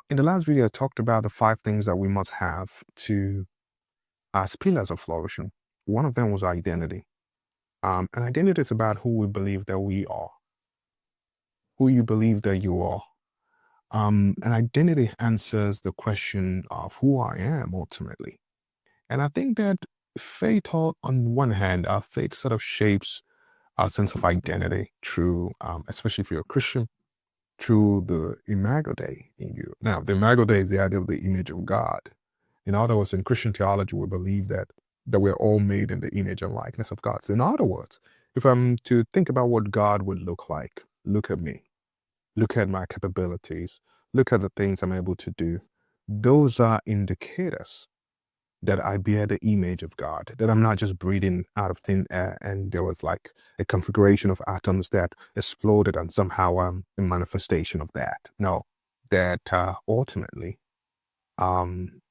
In the last video, I talked about the 5 things that we must have to as pillars of flourishing. One of them was identity. And identity is about who we believe that we are, who you believe that you are. And identity answers the question of who I am ultimately. And I think that faith, on one hand, our faith sort of shapes our sense of identity through, especially if you're a Christian, through the Imago Dei in you. Now, the Imago Dei is the idea of the image of God. In other words, in Christian theology, we believe that we're all made in the image and likeness of God. So in other words, if I'm to think about what God would look like, look at me, look at my capabilities, look at the things I'm able to do. Those are indicators that I bear the image of God, that I'm not just breathing out of thin air and there was like a configuration of atoms that exploded and somehow I'm a manifestation of that. No, that ultimately, um,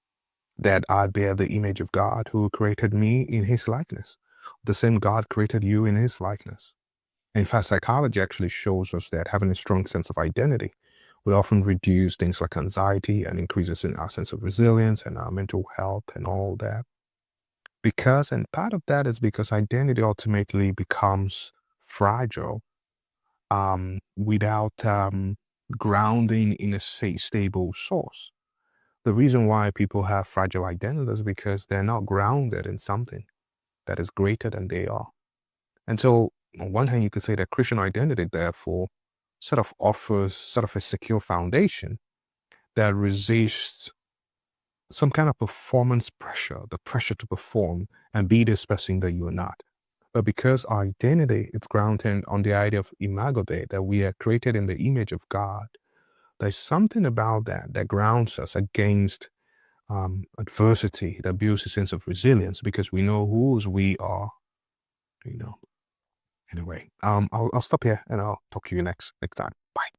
that I bear the image of God who created me in his likeness. The same God created you in his likeness. In fact, psychology actually shows us that having a strong sense of identity will often reduce things like anxiety and increases in our sense of resilience and our mental health and all that. And part of that is because identity ultimately becomes fragile without grounding in a stable source. The reason why people have fragile identities is because they're not grounded in something that is greater than they are. And so, on one hand, you could say that Christian identity, therefore, sort of offers sort of a secure foundation that resists some kind of performance pressure, the pressure to perform and be this person that you're not. But because our identity is grounded on the idea of Imago Dei, that we are created in the image of God, there's something about that that grounds us against adversity, that builds a sense of resilience because we know whose we are, you know. Anyway, I'll stop here and I'll talk to you next time. Bye.